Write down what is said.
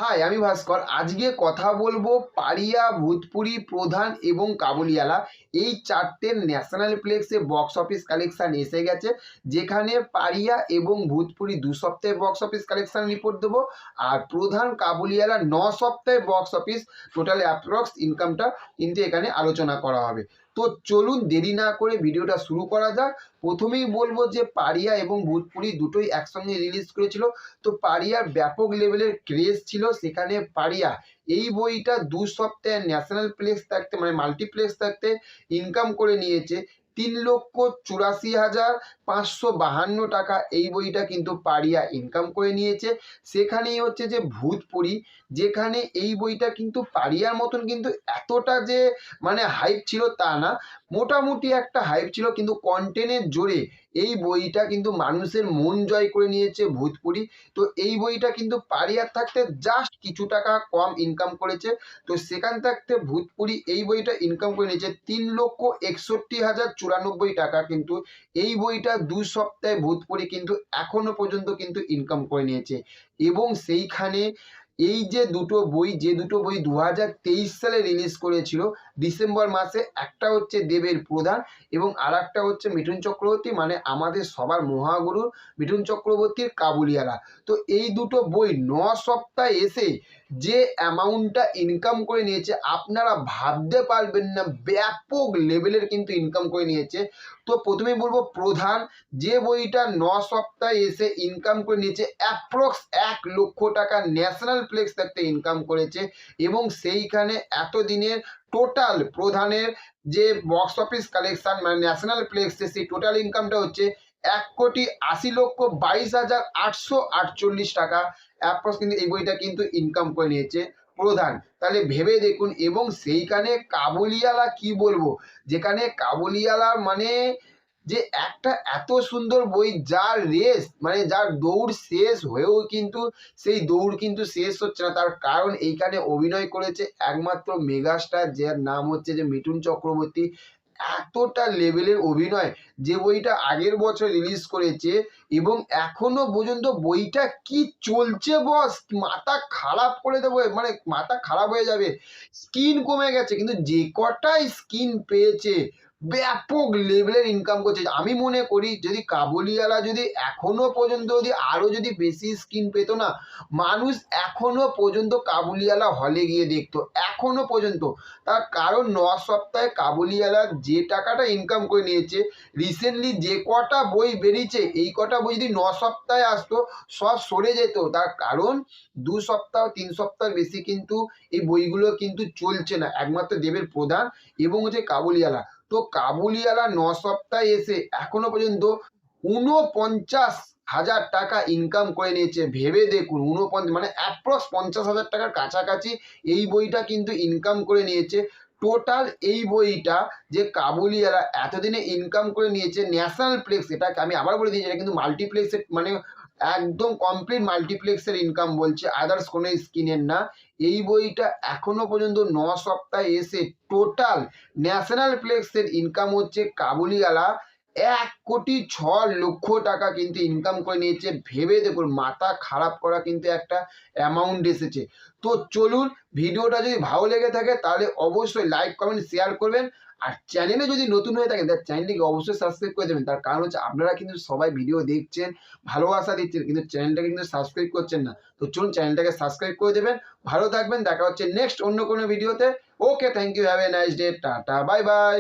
High, আমি ভাস্কর। আজকে কথা বলবো পারিয়া, ভূতপুরি, প্রধান এবং কাবুলিওয়ালা এই চারটের ন্যাশনাল প্লেক্সে বক্স অফিস কালেকশন এসে গেছে, যেখানে পারিয়া এবং ভূতপুরি 2 সপ্তাহে বক্স অফিস কালেকশন রিপোর্ট দেবো, আর প্রধান কাবুলিওয়ালা 9 সপ্তাহে বক্স অফিস টোটাল অ্যাপ্রক্স ইনকামটা কিন্তু এখানে আলোচনা করা হবে। তো চলুন দেরি না করে ভিডিওটা শুরু করা যাক। প্রথমেই বলবো যে পারিয়া এবং ভূতপুরি দুটোই একসঙ্গে রিলিজ করেছিল। তো পারিয়ার ব্যাপক লেভেলের ক্রেজ ছিল, সেখানে পারিয়া এই বইটা 2 সপ্তাহে ন্যাশনাল প্লেক্স থাকতে মানে মাল্টিপ্লেক্স থাকতে ইনকাম করে নিয়েছে 3,84,552 টাকা। এই বইটা কিন্তু পারিয়া ইনকাম করে নিয়েছে। সেখানেই হচ্ছে যে ভূতপুরি, যেখানে এই বইটা কিন্তু পারিয়ার মতন কিন্তু এতটা যে মানে হাইপ ছিল তা না, মোটামুটি একটা হাইপ ছিল, কিন্তু কন্টেন্টের জোরে এই বইটা কিন্তু মানুষের মন জয় করে নিয়েছে ভূতপুরি। তো এই বইটা কিন্তু পারিয়ার থাকতে জাস্ট কিছু টাকা কম ইনকাম করেছে। তো সেখান থাকতে ভূতপুরি এই বইটা ইনকাম করে নিয়েছে 3,61,094 টাকা। কিন্তু এই বইটা 2 সপ্তাহে ভূতপুরি কিন্তু এখনো পর্যন্ত কিন্তু ইনকাম করে নিয়েছে। এবং সেইখানে এই যে দুটো বই 2023 সালে রিলিজ করেছিল ডিসেম্বর মাসে, একটা হচ্ছে দেবের প্রধান এবং আর একটা হচ্ছে মিঠুন চক্রবর্তী, মানে আমাদের সবার মহাগুরু মিঠুন চক্রবর্তীর কাবুলিওয়ালা। তো এই দুটো বই 9 সপ্তাহে এসে যে অ্যামাউন্টটা ইনকাম করে নিয়েছে আপনারা ভাবতে পারবেন না, ব্যাপক লেভেলের কিন্তু ইনকাম করে নিয়েছে। তো প্রথমেই বলবো প্রধান, যে বইটা 9 সপ্তাহে এসে ইনকাম করে নিয়েছে অ্যাপ্রক্স 1,00,000 টাকা ন্যাশনাল প্লেক্স থাকতে ইনকাম করেছে। এবং সেইখানে এতদিনের টোটাল প্রধানের যে বক্স অফিস কালেকশন মানে ন্যাশনাল প্লেক্সে সেই টোটাল ইনকামটা হচ্ছে 1,80,22,848 টাকা অ্যাপ্রক্স, কিন্তু এই বইটা কিন্তু ইনকাম করে নিয়েছে প্রধান। তাহলে ভেবে দেখুন। এবং সেইখানে কাবুলিওয়ালা কি বলবো, যেখানে কাবুলিওয়ালা মানে যে একটা এত সুন্দর বই যার রেস মানে যার দৌড় শেষ হয়েও কিন্তু সেই দৌড় কিন্তু শেষ হচ্ছে না, তার কারণ এইখানে অভিনয় করেছে একমাত্র মেগাস্টার, যার নাম হচ্ছে যে মিঠুন চক্রবর্তী। এতটা লেভেলের অভিনয়, যে বইটা আগের বছর রিলিজ করেছে এবং এখনো পর্যন্ত বইটা কি চলছে বস, মাথা খারাপ করে দেবো, মানে মাথা খারাপ হয়ে যাবে। স্কিন কমে গেছে, কিন্তু যে কটাই স্কিন পেয়েছে ব্যাপক লেভেলের ইনকাম করছে। আমি মনে করি যদি কাবুলিওয়ালা যদি এখনো পর্যন্ত যদি আরো যদি বেশি স্কিন পেত না, মানুষ এখনো পর্যন্ত কাবুলিওয়ালা হলে গিয়ে দেখতো এখনো পর্যন্ত। তার কারণ 9 সপ্তাহে কাবুলিওয়ালা যে টাকাটা ইনকাম করে নিয়েছে, রিসেন্টলি যে কটা বই বেরিয়েছে এই কটা বই যদি 9 সপ্তাহে আসতো সব সরে যেত। তার কারণ 2 সপ্তাহ 3 সপ্তাহ বেশি কিন্তু এই বইগুলো কিন্তু চলছে না, একমাত্র দেবের প্রধান এবং হচ্ছে কাবুলিওয়ালা। তো কাবুলিওয়ালা 9 সপ্তাহে এসে এখনো পর্যন্ত 49,000 টাকা ইনকাম করে নিয়েছে। ভেবে দেখুন, 49 মানে অ্যাপ্রক্স 50,000 টাকার কাছাকাছি এই বইটা কিন্তু ইনকাম করে নিয়েছে। টোটাল এই বইটা যে কাবুলিওয়ালা এতদিনে ইনকাম করে নিয়েছে ন্যাশনাল প্লেক্স, এটাকে আমি আবার বলে দিয়েছি, এটা কিন্তু মাল্টিপ্লেক্সের মানে একদম কমপ্লিট মাল্টিপ্লেক্সের ইনকাম বলছে, আদার্স কোনো স্কিনের না। এই বইটা এখনো পর্যন্ত 9 সপ্তাহে এসে টোটাল ন্যাশনাল প্লেক্সের ইনকাম হচ্ছে কাবুলিওয়ালা 1,06,00,000 টাকা কিন্তু ইনকাম করে নিয়েছে। ভেবে দেখুন, মাথা খারাপ করা কিন্তু একটা অ্যামাউন্ট এসেছে। তো চলুন, ভিডিওটা যদি ভালো লেগে থাকে তাহলে অবশ্যই লাইক কমেন্ট শেয়ার করবেন। আর চ্যানেলে যদি নতুন হয়ে থাকেন তার চ্যানেলটিকে অবশ্যই সাবস্ক্রাইব করে দেবেন। তার কারণ হচ্ছে আপনারা কিন্তু সবাই ভিডিও দেখছেন, ভালোবাসা দিচ্ছেন, কিন্তু চ্যানেলটাকে কিন্তু সাবস্ক্রাইব করছেন না। তো চলুন চ্যানেলটাকে সাবস্ক্রাইব করে দেবেন। ভালো থাকবেন, দেখা হচ্ছে নেক্সট অন্য কোনো ভিডিওতে। Okay, thank you, have a nice day, tata, bye by.